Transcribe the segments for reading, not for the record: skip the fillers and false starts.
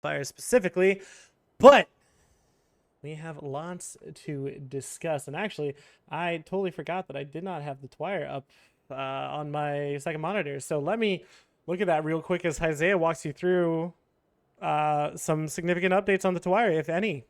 Qualifiers specifically, but we have lots to discuss. And actually, I totally forgot that I did not have the Twire up on my second monitor. So let me look at that real quick as Isaiah walks you through some significant updates on the Twire, if any.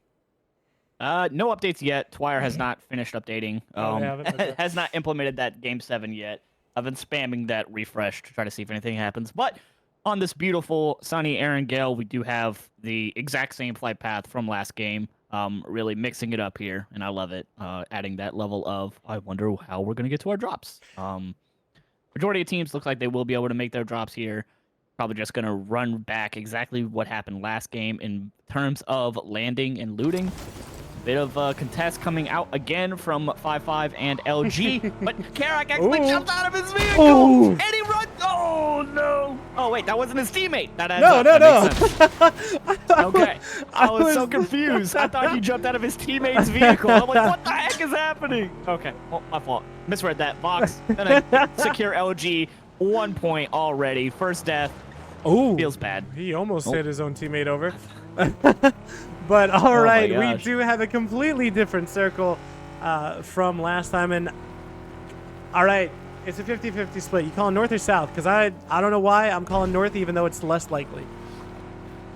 No updates yet. Twire has not finished updating. Okay. Has not implemented that Game 7 yet. I've been spamming that refresh to try to see if anything happens. But on this beautiful sunny Aaron Gale, we do have the exact same flight path from last game. Really mixing it up here, and I love it. Adding that level of, I wonder how we're going to get to our drops. Majority of teams look like they will be able to make their drops here. Probably just going to run back exactly what happened last game in terms of landing and looting. Bit of a contest coming out again from 5-5 and LG, but Karak actually jumped out of his vehicle, and he runs. Oh no! Oh wait, that wasn't his teammate. That no. Okay, I was so confused. I thought he jumped out of his teammate's vehicle. I'm like, what the heck is happening? Okay, well, my fault. Misread that. Vox gonna secure LG 1 point already. First death. Oh, feels bad. He almost hit his own teammate over. But all right, we do have a completely different circle from last time. And all right, it's a 50-50 split. You calling north or south? Because I don't know why I'm calling north, even though it's less likely.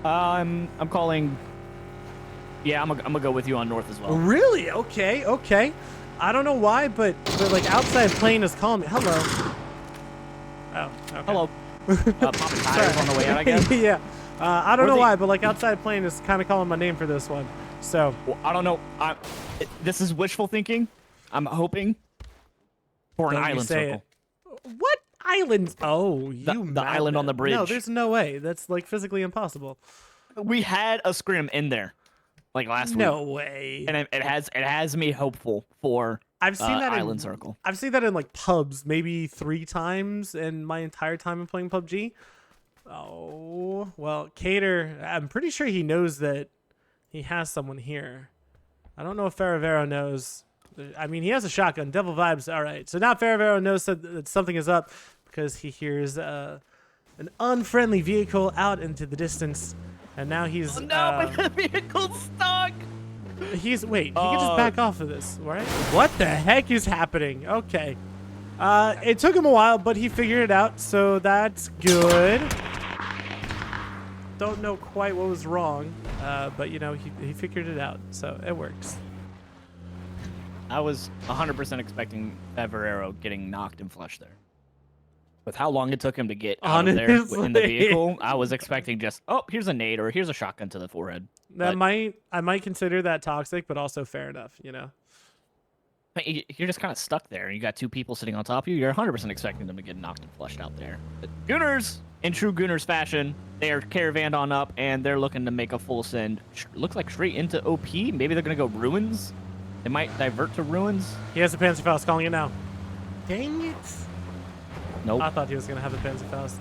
I'm calling. Yeah, I'm gonna go with you on north as well. Really? Okay. I don't know why, but like outside plane is calling me. Hello. Oh. Okay. Hello. Popping tires on the way out, I guess. Yeah. I don't know why, but like outside plane is kind of calling my name for this one. So well, I don't know. This is wishful thinking. I'm hoping for an island circle. What islands? Oh, the island on the bridge. No, there's no way. That's like physically impossible. We had a scrim in there, like last week. No way. And it has me hopeful for. I've seen that island circle. I've seen that in like pubs maybe 3 times in my entire time of playing PUBG. Oh, well, Cater, I'm pretty sure he knows that he has someone here. I don't know if Faravero knows. I mean, he has a shotgun. Devil vibes. All right. So now Faravero knows that something is up because he hears an unfriendly vehicle out into the distance. And now he's... Oh, no, but the vehicle's stuck. He can just back off of this, right? What the heck is happening? Okay. It took him a while, but he figured it out, so that's good. Don't know quite what was wrong, but you know, he figured it out, so it works. I was 100% expecting Favarero getting knocked and flushed there. With how long it took him to get out of there in the vehicle, I was expecting just, oh, here's a nade or here's a shotgun to the forehead. I might consider that toxic, but also fair enough, you know. You're just kind of stuck there. You got 2 people sitting on top of you. You're 100% expecting them to get knocked and flushed out there. But Gooners, in true Gooners fashion, they are caravanned on up, and they're looking to make a full send. Looks like straight into OP. Maybe they're going to go Ruins. They might divert to Ruins. He has a Panzerfaust calling it now. Dang it. Nope. I thought he was going to have a Panzerfaust.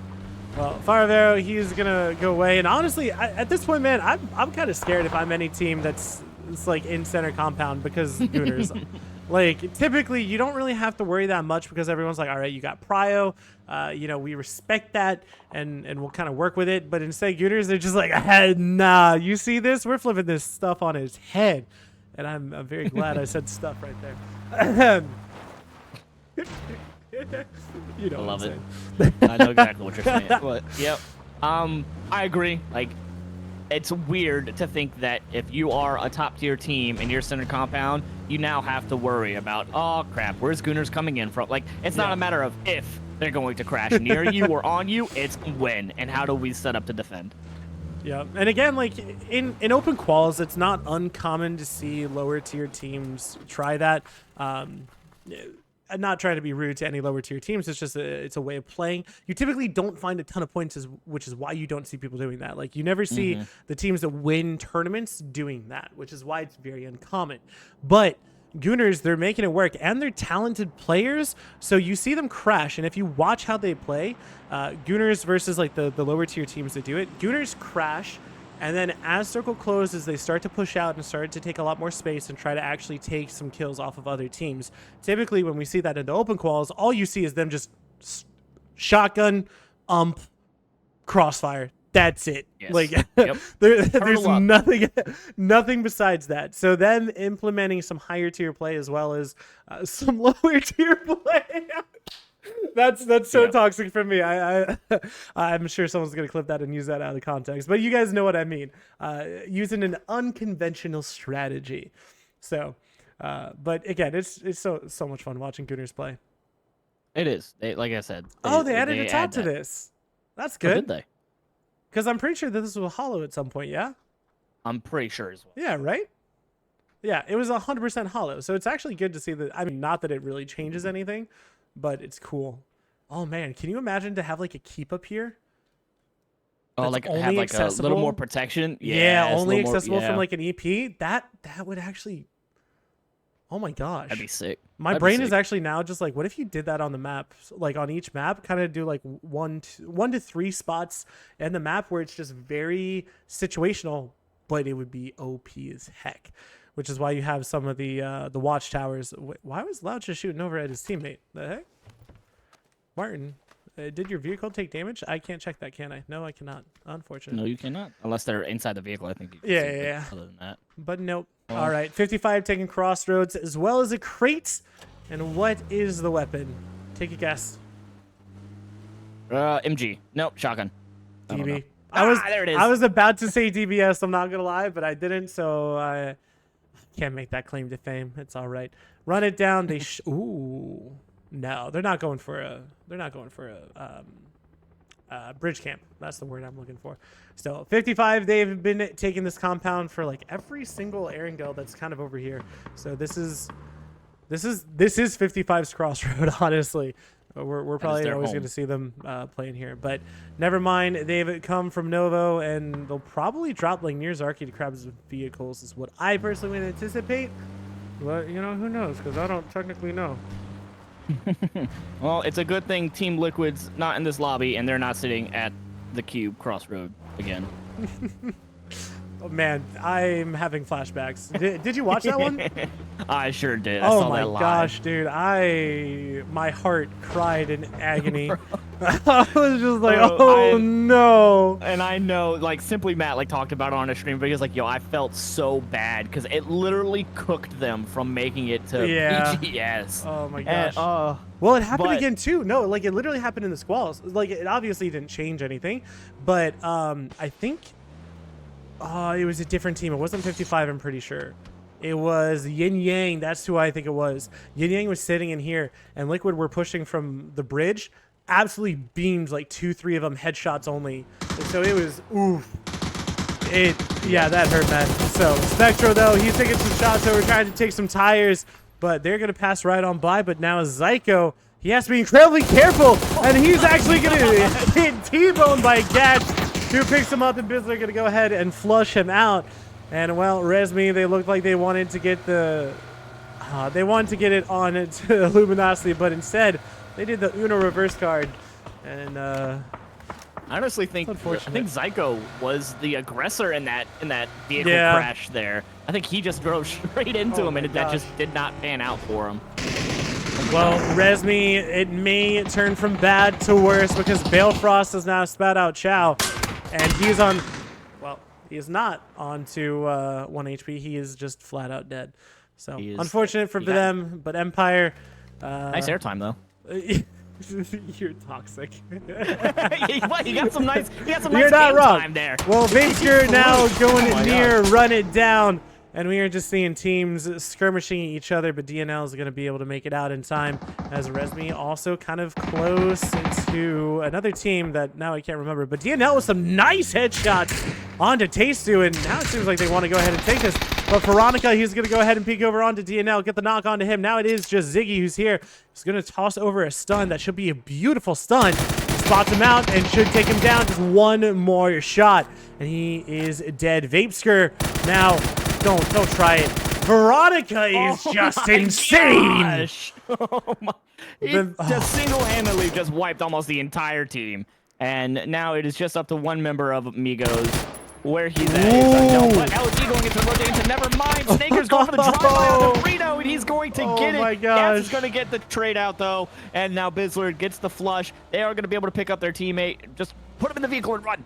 Well, Faravero, he's going to go away. And honestly, at this point, man, I'm kind of scared if I'm any team that's like in center compound because Gooners. Like, typically, you don't really have to worry that much because everyone's like, all right, you got Prio. You know, we respect that, and we'll kind of work with it. But instead, Gooners, they're just like, nah, you see this? We're flipping this stuff on his head. And I'm very glad I said stuff right there. You know, I love it. I know exactly what you're saying. But, yep. I agree. Like, it's weird to think that if you are a top-tier team and you're center compound, you now have to worry about, oh, crap, where's Gooners coming in from? Like, it's not a matter of if they're going to crash near you or on you, it's when, and how do we set up to defend? Yeah, and again, like, in open quals, it's not uncommon to see lower-tier teams try that. I'm not trying to be rude to any lower tier teams. It's just it's a way of playing. You typically don't find a ton of points, which is why you don't see people doing that. Like, you never see the teams that win tournaments doing that, which is why it's very uncommon. But Gooners, they're making it work, and they're talented players, so you see them crash. And if you watch how they play, Gooners versus like the lower tier teams that do it, Gooners crash. And then as circle closes, they start to push out and start to take a lot more space and try to actually take some kills off of other teams. Typically, when we see that in the open quals, all you see is them just shotgun, crossfire. That's it. Yes. Like Yep. there's up. nothing besides that. So them implementing some higher tier play as well as some lower tier play. That's so toxic for me. I'm sure someone's gonna clip that and use that out of context. But you guys know what I mean. Using an unconventional strategy. So, but again, it's so much fun watching Gooners play. It is. Like I said. They added a top to this. That's good. Oh, did they? Because I'm pretty sure that this was hollow at some point, yeah? I'm pretty sure as well. Yeah, right? Yeah, it was 100% hollow. So it's actually good to see that. I mean, not that it really changes anything, but it's cool. Oh, man. Can you imagine to have like a keep up here? Oh, like have like a little more protection? Yeah, only accessible from like an EP? That would actually... Oh my gosh. That'd be sick. My brain is actually now just like, what if you did that on the map? Like on each map, kind of do like one to three spots in the map where it's just very situational, but it would be OP as heck. Which is why you have some of the watchtowers. Why was Loud just shooting over at his teammate? The heck? Martin, did your vehicle take damage? I can't check that, can I? No, I cannot. Unfortunately. No, you cannot. Unless they're inside the vehicle, I think you can yeah. Other than that. But nope. All right, 55 taking crossroads as well as a crate. And what is the weapon? Take a guess. MG. Nope, shotgun. DB. There it is. I was about to say DBS, I'm not going to lie, but I didn't, so I can't make that claim to fame. It's all right. Run it down. They ooh. No, they're not going for a bridge camp. That's the word I'm looking for. Still, 55, they've been taking this compound for like every single Erangel that's kind of over here. So this is 55's crossroad, honestly. We're probably always going to see them playing here. But never mind. They've come from Novo, and they'll probably drop like near Zarky to grab some vehicles is what I personally would anticipate. But, you know, who knows? Because I don't technically know. Well, it's a good thing Team Liquid's not in this lobby, and they're not sitting at the Cube Crossroad again. Oh, man, I'm having flashbacks. Did you watch that one? I sure did. I saw that live. Gosh, dude, my heart cried in agony. I was just like, no. And I know, like, Simply Matt like talked about it on a stream, but he was like, yo, I felt so bad because it literally cooked them from making it to BGS. Oh my gosh. Well, it happened again too. No, like it literally happened in the squalls. Like it obviously didn't change anything, but I think it was a different team. It wasn't 55, I'm pretty sure. It was Yin Yang. That's who I think it was. Yin Yang was sitting in here, and Liquid were pushing from the bridge. Absolutely beamed like 2-3 of them headshots only. And so it was oof. Yeah, that hurt, man. So Spectro though, he's taking some shots over, trying to take some tires, but they're gonna pass right on by. But now Zyko, he has to be incredibly careful, and he's actually gonna get T-boned by Gatch, who picks him up, and Bizzler gonna go ahead and flush him out. And well, Resmi, they looked like they wanted to get it on to Luminosity, but instead they did the Uno reverse card. And I honestly think Zyko was the aggressor in that vehicle crash there. I think he just drove straight into him, and that just did not pan out for him. Well, Resmi, it may turn from bad to worse because Balefrost has now spat out Chow, and he's on. Well, he is not on to 1 HP. He is just flat out dead. So unfortunate for them, but Empire. Nice airtime though. You're toxic. You got some nice You're not wrong. Time there. Well, Vasker now going near run it down. And we are just seeing teams skirmishing each other, but DNL is going to be able to make it out in time as Resmi also kind of close to another team that now I can't remember. But DNL with some nice headshots onto Tastu, and now it seems like they want to go ahead and take this. But Veronica, he's going to go ahead and peek over onto DNL, get the knock onto him. Now it is just Ziggy who's here. He's going to toss over a stun. That should be a beautiful stun. He spots him out and should take him down. Just one more shot, and he is dead. Vapsker now... Don't try it. Veronica is just insane. He just single-handedly just wiped almost the entire team. And now it is just up to one member of Migos where he's at. But LG going into rotation. Never mind. Snaker's going for the drive-by on Reno, and he's going to get it. My gosh. Gas is going to get the trade out, though. And now Bizzler gets the flush. They are going to be able to pick up their teammate. Just put him in the vehicle and run.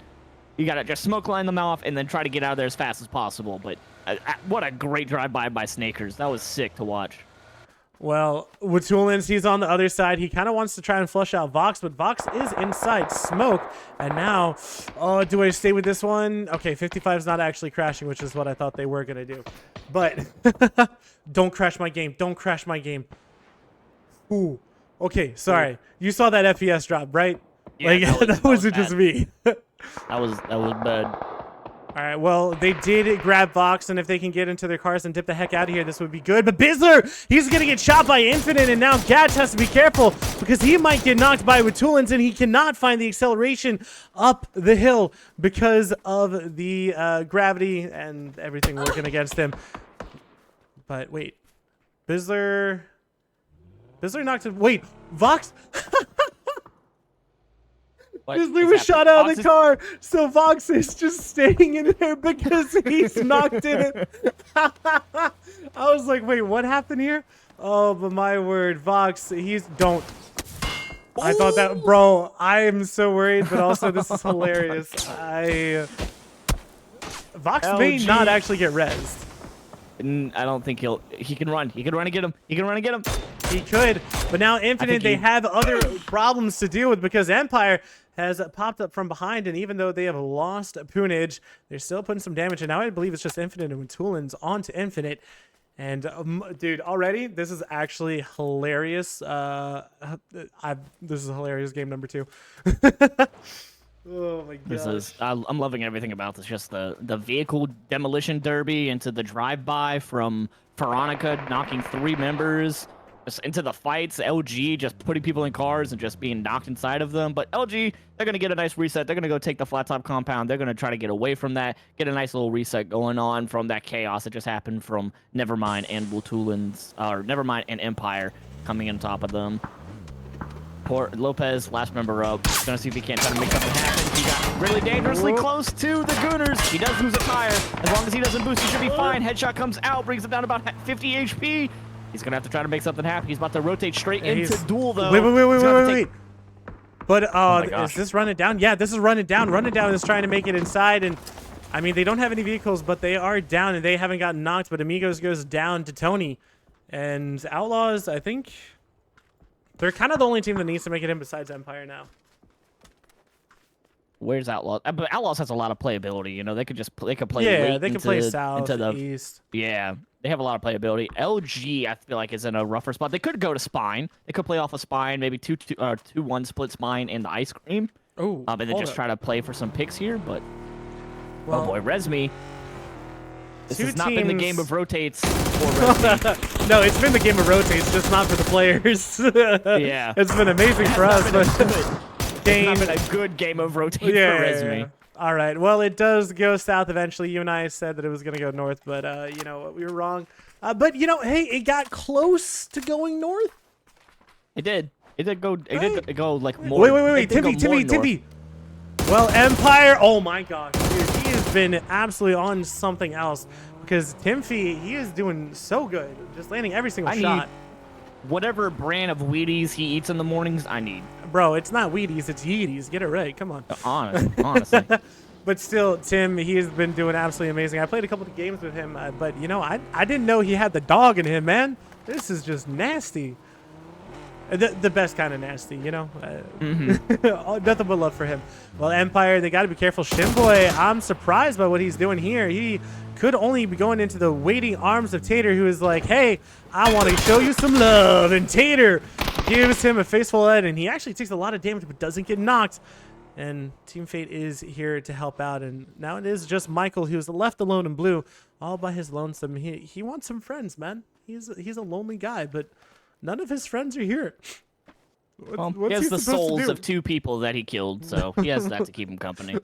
You gotta just smoke line them off and then try to get out of there as fast as possible. But what a great drive-by by Snakers. That was sick to watch. Well, Watulins, he's on the other side. He kind of wants to try and flush out Vox, but Vox is inside smoke. And now, oh, do I stay with this one? Okay, 55 is not actually crashing, which is what I thought they were going to do. But don't crash my game. Don't crash my game. Ooh. Okay, sorry. You saw that FPS drop, right? Yeah, like, that wasn't just me. that was bad. All right, well, they did grab Vox, and if they can get into their cars and dip the heck out of here, this would be good. But Bizzler, he's going to get shot by Infinite, and now Gatch has to be careful because he might get knocked by Watulins, and he cannot find the acceleration up the hill because of the gravity and everything working against him. But wait, Bizzler knocked him. Wait, Vox? Bizzler was shot out of the car, so Vox is just staying in there because he's knocked in it. I was like, wait, what happened here? Oh, but my word, Vox, don't. I thought that, bro, I am so worried, but also this is hilarious. Vox may not actually get rezzed. I don't think he can run. He can run and get him. He can run and get him. He could, but now Infinite, they have other problems to deal with because Empire has popped up from behind, and even though they have lost Poonage, they're still putting some damage, and now I believe it's just Infinite and Watulins onto Infinite. And dude, already this is actually hilarious. This is a hilarious game number 2. Oh my god! I'm loving everything about this. Just the vehicle demolition derby into the drive-by from Veronica knocking 3 members. Just into the fights, LG just putting people in cars and just being knocked inside of them. But LG, they're going to get a nice reset. They're going to go take the flat top compound. They're going to try to get away from that, get a nice little reset going on from that chaos that just happened from Nevermind and Watulins, or Nevermind and Empire coming on top of them. Poor Lopez, last member up. Going to see if he can't try to make something happen. He got really dangerously close to the Gooners. He does lose a tire. As long as he doesn't boost, he should be fine. Headshot comes out, brings him down about 50 HP. He's going to have to try to make something happen. He's about to rotate straight into duel, though. Wait. But is this Run It Down? Yeah, this is Run It Down. Run It Down is trying to make it inside. And, I mean, they don't have any vehicles, but they are down, and they haven't gotten knocked. But Amigos goes down to Tony. And Outlaws, I think, they're kind of the only team that needs to make it in besides Empire now. Where's Outlaws? But Outlaws has a lot of playability. You know, they could play. Yeah, they can play south, east. Yeah, they have a lot of playability. LG, I feel like, is in a rougher spot. They could go to Spine. They could play off a Spine, maybe 2-1 split Spine and the Ice Cream. Oh, and then just try to play for some picks here. But well, oh boy, Resme. This has not teams... been the game of rotates for Resme. No, it's been the game of rotates, just not for the players. Yeah, it's been amazing for us, but. It's not been a good game of rotate for Resme. Yeah. All right. Well, it does go south eventually. You and I said that it was going to go north, but you know, we were wrong. But you know, hey, it got close to going north. It did. It did go. It did go like more. Wait. Timmy. Well, Empire. Oh my gosh, dude, he has been absolutely on something else because Timfy, he is doing so good, just landing every single shot. Whatever brand of Wheaties he eats in the mornings, I need. Bro, it's not Wheaties, it's Yeeties. Get it right. Come on. Honestly. But still, Tim, he has been doing absolutely amazing. I played a couple of games with him, but, you know, I didn't know he had the dog in him, man. This is just nasty. The best kind of nasty, you know? Nothing but love for him. Well, Empire, they got to be careful. Shimboy, I'm surprised by what he's doing here. He could only be going into the waiting arms of Tater, who is like, hey, I want to show you some love. And Tater gives him a faceful head, and he actually takes a lot of damage but doesn't get knocked. And Team Fate is here to help out. And now it is just Michael, who's left alone in blue, all by his lonesome. He wants some friends, man. He's a lonely guy, but none of his friends are here. He has the souls of 2 people that he killed, so he has that to keep him company.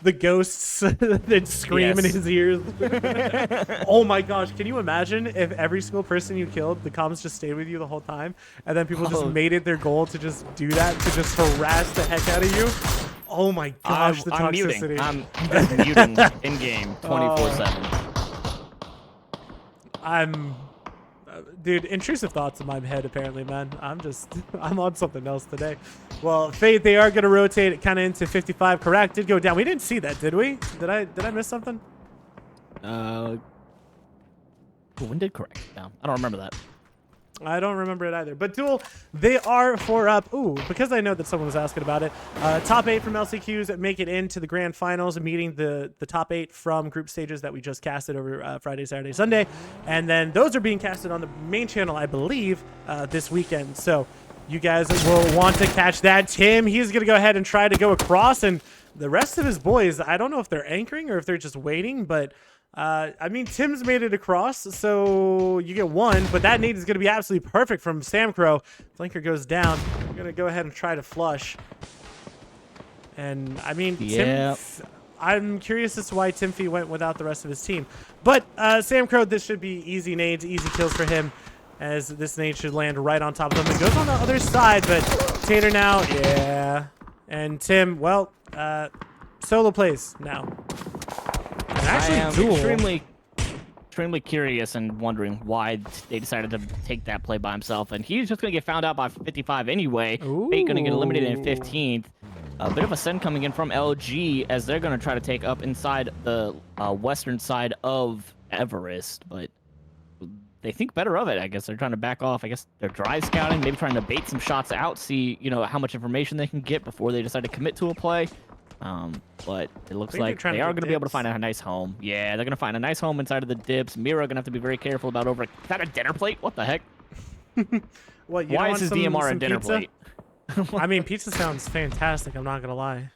The ghosts that scream in his ears. Oh my gosh, can you imagine if every single person you killed, the comms just stayed with you the whole time, and then people just made it their goal to just do that, to just harass the heck out of you? Oh my gosh, the toxicity. I'm muting in-game 24/7. Dude, intrusive thoughts in my head, apparently, man. I'm on something else today. Well, Fate, they are going to rotate it kind of into 55. Correct, did go down. We didn't see that, did we? Did I miss something? When did correct? No, I don't remember that. I don't remember it either. But Duel, they are 4 up. Ooh, because I know that someone was asking about it. Top 8 from LCQs make it into the grand finals, meeting the top 8 from group stages that we just casted over Friday, Saturday, Sunday. And then those are being casted on the main channel, I believe, this weekend. So you guys will want to catch that. Tim, he's going to go ahead and try to go across. And the rest of his boys, I don't know if they're anchoring or if they're just waiting, but... I mean, Tim's made it across, so you get 1, but that nade is going to be absolutely perfect from Sam Crow. Flanker goes down. We're going to go ahead and try to flush. And, I mean, yeah. I'm curious as to why Timfy went without the rest of his team. But Sam Crow, this should be easy nades, easy kills for him, as this nade should land right on top of him. It goes on the other side, but Tater now, yeah. And Tim, well, solo plays now. Actually, I am Duel. extremely curious and wondering why they decided to take that play by himself. And he's just going to get found out by 55 anyway. Fate going to get eliminated in 15th. A bit of a send coming in from LG as they're going to try to take up inside the western side of Everest. But they think better of it. I guess they're trying to back off. I guess they're drive scouting, maybe trying to bait some shots out, see how much information they can get before they decide to commit to a play. But it looks like they are going to be able to find a nice home. Yeah, they're going to find a nice home inside of the dips. Mira going to have to be very careful about over. Is that a dinner plate? What the heck? What? Why is his DMR a dinner pizza? plate? I mean, pizza sounds fantastic. I'm not going to lie.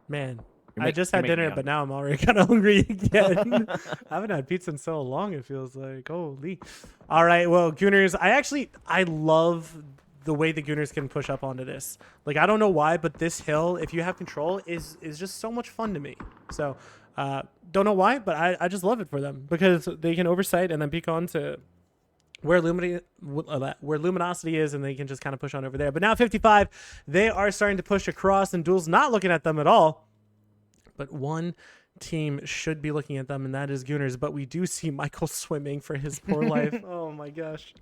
Man, I just had dinner, but now I'm already kind of hungry again. I haven't had pizza in so long, it feels like. Holy. All right, well, Gooners, I love the way the Gooners can push up onto this. Like, I don't know why, but this hill, if you have control, is just so much fun to me. So, don't know why, but I just love it for them because they can oversight and then peek on to where Luminosity is, and they can just kind of push on over there. But now 55, they are starting to push across, and Duel's not looking at them at all. But one team should be looking at them, and that is Gooners. But we do see Michael swimming for his poor life. Oh, my gosh.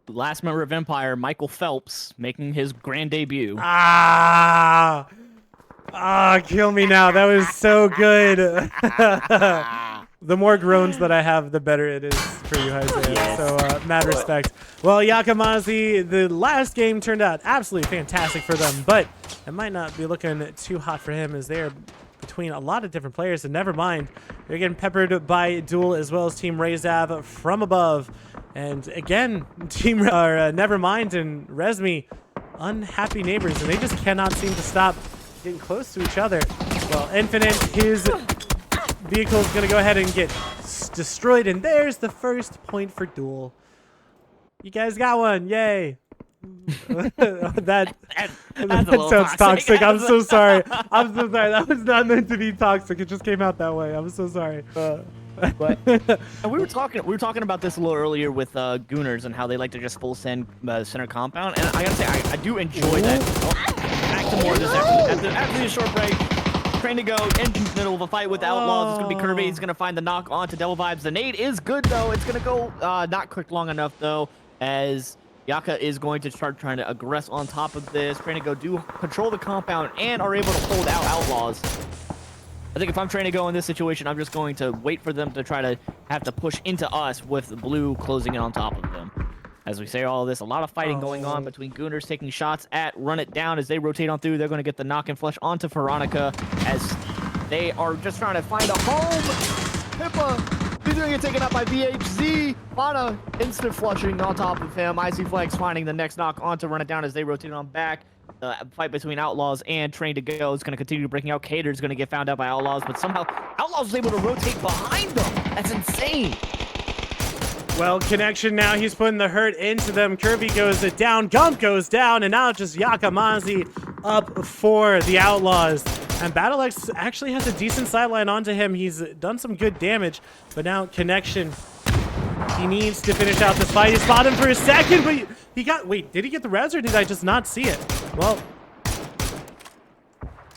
Last member of Empire, Michael Phelps, making his grand debut. Kill me now. That was so good. The more groans that I have, the better it is for you, Isaiah. Yes. So, mad respect. Well, Yakamazi, the last game turned out absolutely fantastic for them, but it might not be looking too hot for him as they're between a lot of different players, and never mind, they're getting peppered by Duel as well as Team Razav from above. And again, Team Nevermind and Resmi, unhappy neighbors, and they just cannot seem to stop getting close to each other. Well, Infinite, his vehicle is going to go ahead and get destroyed, and there's the first point for Duel. You guys got one, yay! that sounds toxic. I'm so sorry. I'm so sorry. That was not meant to be toxic. It just came out that way. I'm so sorry. But and we were talking about this a little earlier with Gooners and how they like to just full send center compound, and I gotta say I do enjoy that. Back to more of this after this short break. Trying to go into the middle of a fight with Outlaws. It's gonna be Kirby. He's gonna find the knock onto Devil Vibes. The nade is good though. It's gonna go not quick long enough though, as Yaka is going to start trying to aggress on top of this. Trying to go control the compound and are able to hold out Outlaws. I think if I'm trying to go in this situation, I'm just going to wait for them to try to have to push into us with the blue closing in on top of them. As we say all of this, a lot of fighting going on between Gooners taking shots at Run It Down as they rotate on through. They're going to get the knock and flush onto Veronica as they are just trying to find a home. Pippa, he's going to get taken up by VHZ. Mana instant flushing on top of him. Icy Flex finding the next knock onto Run It Down as they rotate on back. The fight between Outlaws and Train to Go is going to continue breaking out. Cater's going to get found out by Outlaws, but somehow Outlaws was able to rotate behind them. That's insane. Well, Connection now, he's putting the hurt into them. Kirby goes down, Gump goes down, and now just Yakamazi up for the Outlaws. And BattleX actually has a decent sideline onto him. He's done some good damage, but now Connection, he needs to finish out this fight. He spotted him for a second, but he got, wait, did he get the res or did I just not see it? Well,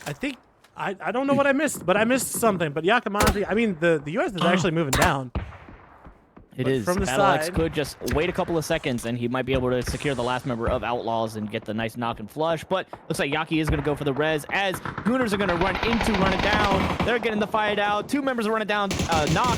I think, I don't know what I missed, but I missed something. But Yakamazi, I mean, the US is actually moving down. It But is. from the BattleX side. could just wait a couple of seconds, and he might be able to secure the last member of Outlaws and get the nice knock and flush. But looks like Yaki is going to go for the res, as Gooners are going to run it down. They're getting the fight out. 2 members are running down. Knock.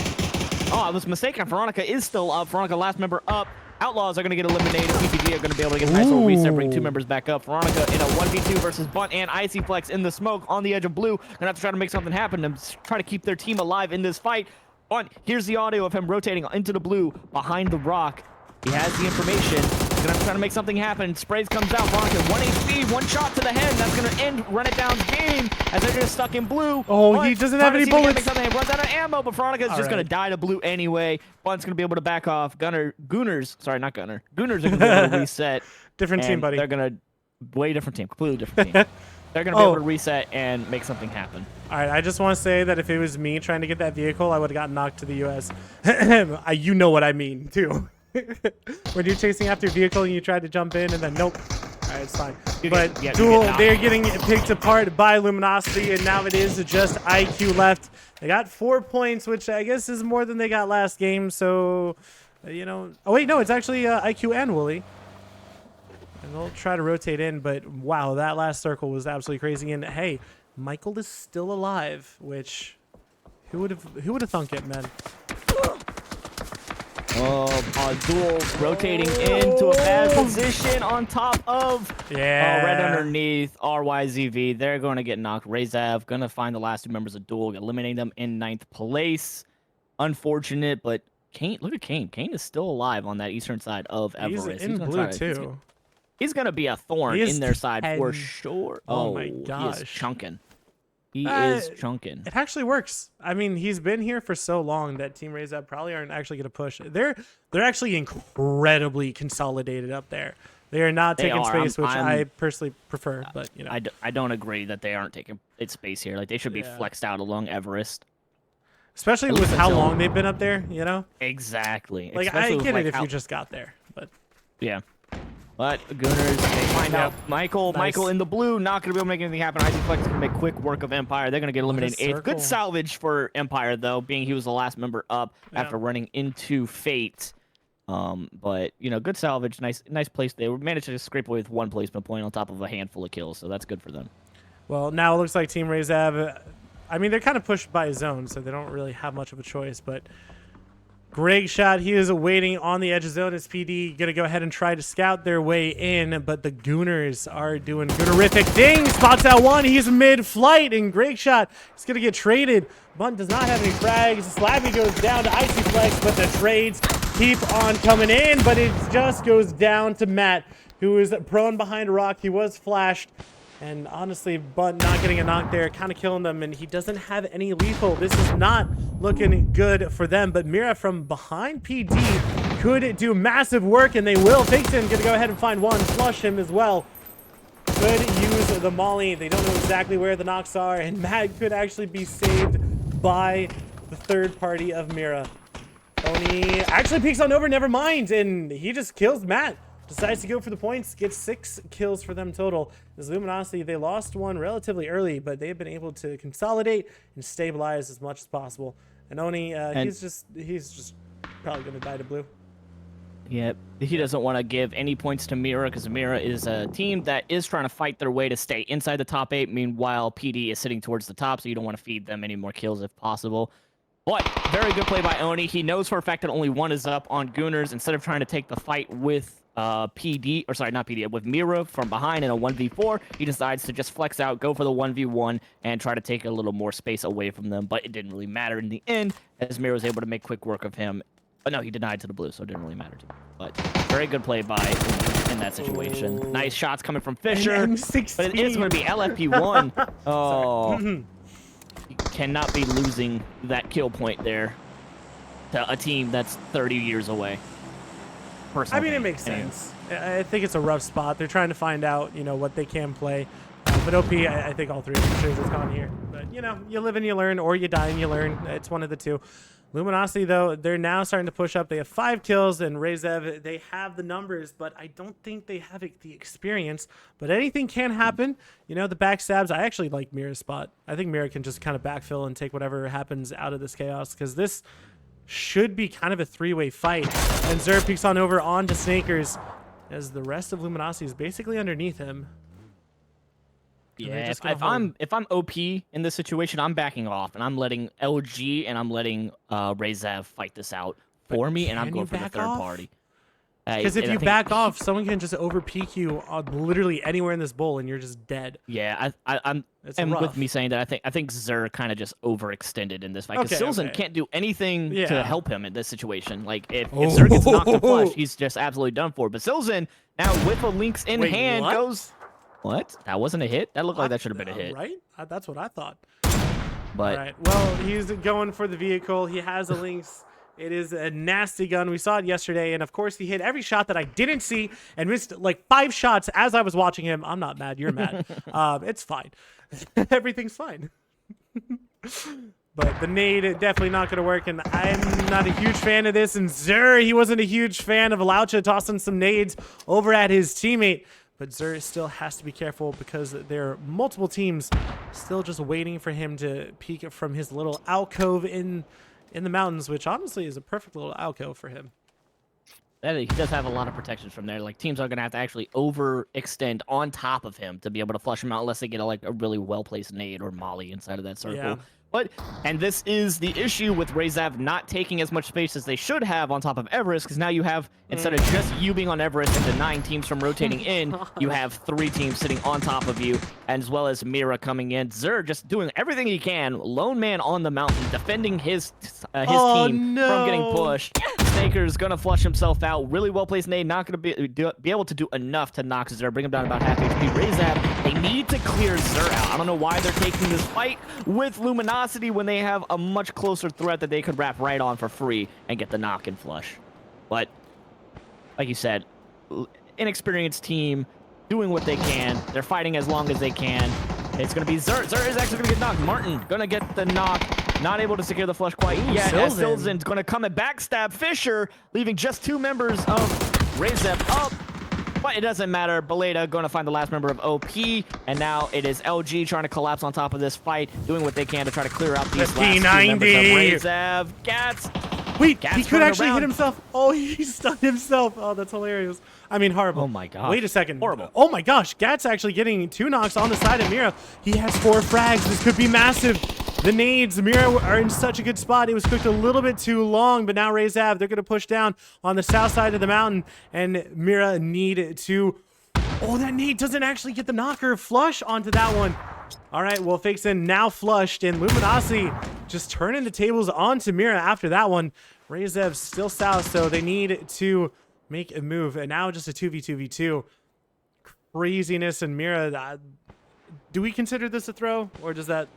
Oh, I was mistaken. Veronica is still up. Veronica, last member up. Outlaws are going to get eliminated. PPG are going to be able to get a nice little reset, bring 2 members back up. Veronica in a 1v2 versus Bunt and Icy Flex in the smoke on the edge of blue. Going to have to try to make something happen and try to keep their team alive in this fight. Bunt, here's the audio of him rotating into the blue behind the rock. He has the information. He's going to try to make something happen. Sprays comes out. Veronica, 1 HP, 1 shot to the head. That's going to end Run It Down's game as they're just stuck in blue. Oh, Bunt he doesn't have any bullets. He runs out of ammo, but Veronica is just going to die to blue anyway. Bunt's going to be able to back off. Gooners are going to be able to reset. Different team, buddy. They're going to, way different team, completely different team. They're going to be able to reset and make something happen. All right, I just want to say that if it was me trying to get that vehicle, I would have gotten knocked to the U.S. You know what I mean, too. When you're chasing after a vehicle and you try to jump in and then nope. All right, it's fine. But Duel, they're getting picked apart by Luminosity, and now it is just IQ left. They got 4 points, which I guess is more than they got last game. So, you know. Oh, wait, no, it's actually IQ and Wooly. And they'll try to rotate in, but wow, that last circle was absolutely crazy. And hey, Michael is still alive, which who would have thunk it, man? Duel rotating into a bad position on top of right underneath RYZV. They're going to get knocked. Rezav going to find the last 2 members of Duel, eliminating them in 9th place. Unfortunate, but Kane, look at Kane. Kane is still alive on that eastern side of Everest. He's in blue too. He's going to be a thorn in their side for sure. Oh my gosh. He is chunking. He is chunking. It actually works. I mean, he's been here for so long that Team Razab probably aren't actually going to push. They're actually incredibly consolidated up there. They are not taking space, which I personally prefer. But you know, I don't agree that they aren't taking its space here. Like they should be flexed out along Everest. Especially with how long they've been up there, you know? Exactly. Like, I get it if you just got there, but... Yeah. But Gooners, they find out Michael in the blue, not going to be able to make anything happen. Icy Flex is going to make quick work of Empire. They're going to get eliminated 8th. Good salvage for Empire, though, being he was the last member up after running into Fate. But, you know, good salvage. Nice place. They managed to scrape away with 1 placement point on top of a handful of kills, so that's good for them. Well, now it looks like Team Razab... I mean, they're kind of pushed by zone, so they don't really have much of a choice, but great shot. He is waiting on the edge of zone. As PD going to go ahead and try to scout their way in, but the Gooners are doing goonerific things. Spots out 1. He's mid-flight, and great shot. He's going to get traded. Bunt does not have any frags. Slabby goes down to Icy Flex, but the trades keep on coming in, but it just goes down to Matt, who is prone behind a rock. He was flashed. And honestly, Bunt not getting a knock there, kind of killing them, and he doesn't have any lethal. This is not looking good for them, but Mira from behind PD could do massive work, and they will. Vixen gonna go ahead and find 1, flush him as well. Could use the molly. They don't know exactly where the knocks are, and Matt could actually be saved by the third party of Mira. Oni actually peeks on over, never mind, and he just kills Matt. Decides to go for the points, gets 6 kills for them total. This Luminosity, they lost 1 relatively early, but they've been able to consolidate and stabilize as much as possible. And Oni, he's just probably going to die to blue. Yeah, he doesn't want to give any points to Mira because Mira is a team that is trying to fight their way to stay inside the top 8. Meanwhile, PD is sitting towards the top, so you don't want to feed them any more kills if possible. But very good play by Oni. He knows for a fact that only 1 is up on Gooners. Instead of trying to take the fight with with Mira from behind in a 1v4, he decides to just flex out, go for the 1v1, and try to take a little more space away from them. But it didn't really matter in the end, as Mira was able to make quick work of him. But no, he denied to the blue, so it didn't really matter to him. But very good play by in that situation. Oh. Nice shots coming from Fisher. But it is going to be LFP1. Oh. You cannot be losing that kill point there to a team that's 30 years away. I mean, it makes sense. I think it's a rough spot. They're trying to find out, you know, what they can play. But OP, I think all 3 of them shows has gone here. But, you know, you live and you learn, or you die and you learn. It's one of the 2. Luminosity, though, they're now starting to push up. They have 5 kills, and Rezev, they have the numbers, but I don't think they have the experience. But anything can happen. You know, the backstabs, I actually like Mira's spot. I think Mira can just kind of backfill and take whatever happens out of this chaos, because this should be kind of a three-way fight. And Zer peeks on over onto Snakers as the rest of Luminosity is basically underneath him. Yeah, if I'm OP in this situation, I'm backing off and I'm letting LG and I'm letting Rezav fight this out for me, and I'm going for the third party. Because if you back off, someone can just over peek you on literally anywhere in this bowl, and you're just dead. Yeah, I'm with me saying that I think Zer kind of just overextended in this fight because Silzen can't do anything to help him in this situation. Like if Zer gets knocked to flush, he's just absolutely done for. But Silzen now with a Lynx in hand goes. What? That wasn't a hit? That looked like that should have been a hit. Right? That's what I thought. But all right. Well, he's going for the vehicle. He has a Lynx. It is a nasty gun. We saw it yesterday, and of course, he hit every shot that I didn't see and missed like 5 shots as I was watching him. I'm not mad. You're mad. It's fine. Everything's fine. But the nade definitely not going to work, and I'm not a huge fan of this. And Zer, he wasn't a huge fan of Alaucha tossing some nades over at his teammate. But Zer still has to be careful because there are multiple teams still just waiting for him to peek from his little alcove in the mountains, which honestly is a perfect little alcove for him. He does have a lot of protection from there. Like teams are going to have to actually overextend on top of him to be able to flush him out unless they get a really well-placed nade or molly inside of that circle. Yeah. And this is the issue with Rezav not taking as much space as they should have on top of Everest, because now you have, instead of just you being on Everest and denying teams from rotating in, you have 3 teams sitting on top of you, as well as Mira coming in. Zer just doing everything he can, lone man on the mountain, defending his team from getting pushed. Snaker's gonna flush himself out. Really well-placed nade, not gonna be able to do enough to knock Zer, bring him down about half HP. Rezav, they need to clear Zer out. I don't know why they're taking this fight with Luminosity when they have a much closer threat that they could wrap right on for free and get the knock and flush. But like you said, inexperienced team doing what they can. They're fighting as long as they can. It's going to be Zer. Zer is actually going to get knocked. Martin going to get the knock. Not able to secure the flush quite yet. Silzen's going to come and backstab Fisher, leaving just 2 members of Rezav up. But it doesn't matter. Beleda going to find the last member of OP, and now it is LG trying to collapse on top of this fight, doing what they can to try to clear out these last 2 members of Rezav. Gats. Wait, he could actually hit himself. Oh, he stunned himself. Oh, that's hilarious. I mean, horrible. Oh my gosh. Wait a second. Horrible. Oh my gosh. Gats actually getting 2 knocks on the side of Mira. He has 4 frags. This could be massive. The nades, Mira are in such a good spot. It was cooked a little bit too long, but now Rezav, they're going to push down on the south side of the mountain, and Mira need to... Oh, that nade doesn't actually get the knocker flush onto that one. All right, well, Fakeson now flushed, and Luminosity just turning the tables onto Mira after that one. Rezav still south, so they need to make a move, and now just a 2v2v2. Craziness, and Mira, do we consider this a throw, or does that...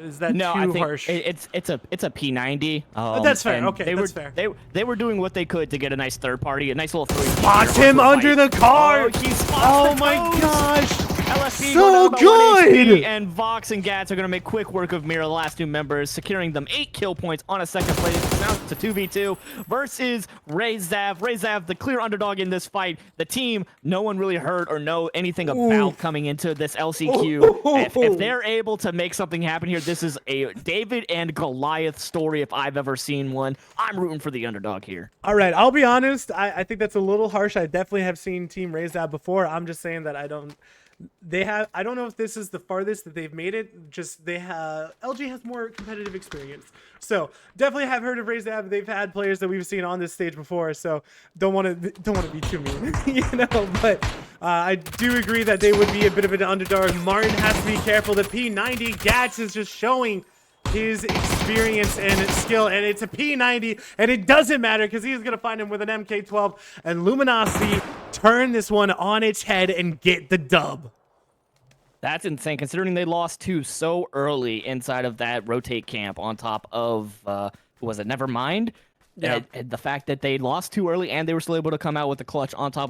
Is that too harsh? It's a P90. That's fair. Okay, that's fair. They were doing what they could to get a nice third party, a nice little 3. Spots him under the car. Oh my gosh. LSP so good! And Vox and Gats are going to make quick work of Mira, the last 2 members, securing them 8 kill points on a second place. Now it's a 2v2 versus Rezav. Rezav, the clear underdog in this fight. The team no one really heard or know anything about coming into this LCQ. If they're able to make something happen here, this is a David and Goliath story if I've ever seen one. I'm rooting for the underdog here. All right, I'll be honest. I think that's a little harsh. I definitely have seen Team Rezav before. I'm just saying that I don't know if this is the farthest that they've made it. Just LG has more competitive experience, so definitely have heard of Rezav. They've had players that we've seen on this stage before, so don't want to be too mean, But I do agree that they would be a bit of an underdog. Martin has to be careful. The P90 Gats is just showing his experience and skill, and it's a P90, and it doesn't matter because he's gonna find him with an MK12, and Luminosity turn this one on its head and get the dub. That's insane, considering they lost 2 so early inside of that rotate camp on top of, was it Nevermind? Yeah. And the fact that they lost 2 early and they were still able to come out with the clutch on top of